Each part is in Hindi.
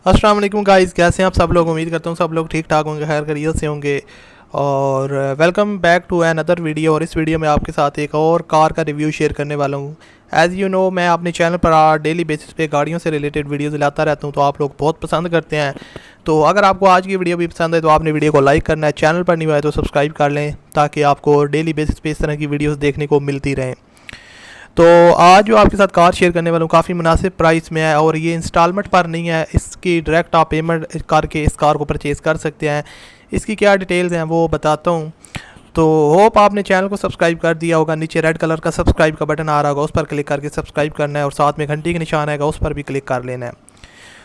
अस्सलाम वालेकुम गाइस, कैसे हैं आप सब लोग। उम्मीद करता हूँ सब लोग ठीक ठाक होंगे, खैर खैरियत से होंगे। और welcome back to another video. और इस वीडियो में आपके साथ एक और कार का रिव्यू शेयर करने वाला हूँ। एज़ यू नो, मैं अपने चैनल पर डेली बेसिस पे गाड़ियों से रिलेटेड वीडियोज़ लाता रहता हूँ, तो आप लोग बहुत पसंद करते हैं। तो अगर आपको आज की वीडियो भी पसंद है तो आपने वीडियो को लाइक करना है, चैनल पर नहीं हुआ है तो सब्सक्राइब कर लें ताकि आपको डेली बेसिस पे इस तरह की वीडियोज़ देखने को मिलती रहें। तो आज जो आपके साथ कार शेयर करने वाला हूँ काफ़ी मुनासिब प्राइस में है और ये इंस्टॉलमेंट पर नहीं है, इसकी डायरेक्ट आप पेमेंट करके इस कार को परचेज़ कर सकते हैं। इसकी क्या डिटेल्स हैं वो बताता हूँ। तो होप आपने चैनल को सब्सक्राइब कर दिया होगा। नीचे रेड कलर का सब्सक्राइब का बटन आ रहा होगा, उस पर क्लिक करके सब्सक्राइब करना है और साथ में घंटी का निशान आएगा, उस पर भी क्लिक कर लेना है।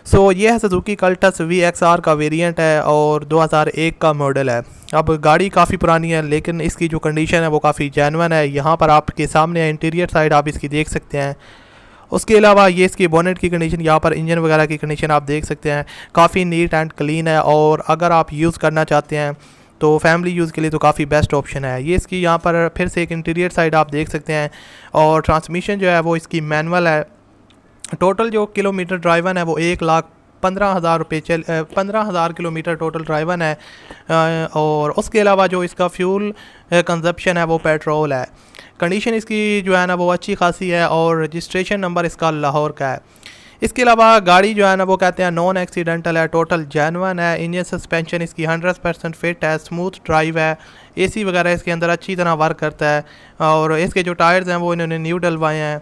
सो ये है सुजुकी कल्टस VXR का वेरिएंट है और 2001 का मॉडल है। अब गाड़ी काफ़ी पुरानी है लेकिन इसकी जो कंडीशन है वो काफ़ी जेन्युइन है। यहाँ पर आपके सामने इंटीरियर साइड आप इसकी देख सकते हैं। उसके अलावा ये इसकी बोनेट की कंडीशन, यहाँ पर इंजन वगैरह की कंडीशन आप देख सकते हैं, काफ़ी नीट एंड क्लीन है। और अगर आप यूज़ करना चाहते हैं तो फैमिली यूज़ के लिए तो काफ़ी बेस्ट ऑप्शन है। ये इसकी यहाँ पर फिर से एक इंटीरियर साइड आप देख सकते हैं। और ट्रांसमिशन जो है वो इसकी मैनुअल है। टोटल जो किलोमीटर ड्राइवन है वो 1,15,000 रुपये 15,000 किलोमीटर टोटल ड्राइवन है। और उसके अलावा जो इसका फ्यूल कंजप्शन है वो पेट्रोल है। कंडीशन इसकी जो है ना वो अच्छी खासी है और रजिस्ट्रेशन नंबर इसका लाहौर का है। इसके अलावा गाड़ी जो है ना वो कहते हैं नॉन एक्सीडेंटल है, टोटल जेन्युइन है। इंजन सस्पेंशन इसकी 100% फिट है, स्मूथ ड्राइव है। एसी वगैरह इसके अंदर अच्छी तरह वर्क करता है। और इसके जो टायर्स हैं वो इन्होंने न्यू डलवाए हैं।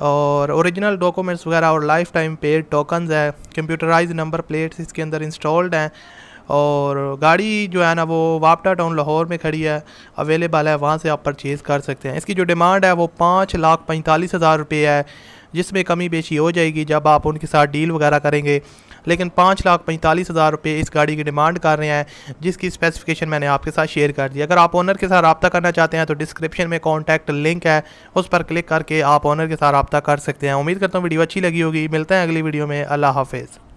और ओरिजिनल डॉक्यूमेंट्स वगैरह और लाइफ टाइम पेड टोकन्स है। कंप्यूटराइज नंबर प्लेट्स इसके अंदर इंस्टॉल्ड हैं। और गाड़ी जो है ना वो वापटा टाउन लाहौर में खड़ी है, अवेलेबल है, वहाँ से आप परचेज़ कर सकते हैं। इसकी जो डिमांड है वो 5,45,000 रुपये है, जिसमें कमी बेशी हो जाएगी जब आप उनके साथ डील वगैरह करेंगे। लेकिन 5,45,000 रुपये इस गाड़ी की डिमांड कर रहे हैं, जिसकी स्पेसिफिकेशन मैंने आपके साथ शेयर कर दी। अगर आप ओनर के साथ रब्ता करना चाहते हैं तो डिस्क्रिप्शन में कॉन्टैक्ट लिंक है, उस पर क्लिक करके आप ओनर के साथ रब्ता कर सकते हैं। उम्मीद करता हूँ वीडियो अच्छी लगी होगी। मिलते हैं अगली वीडियो में। अल्लाह हाफिज़।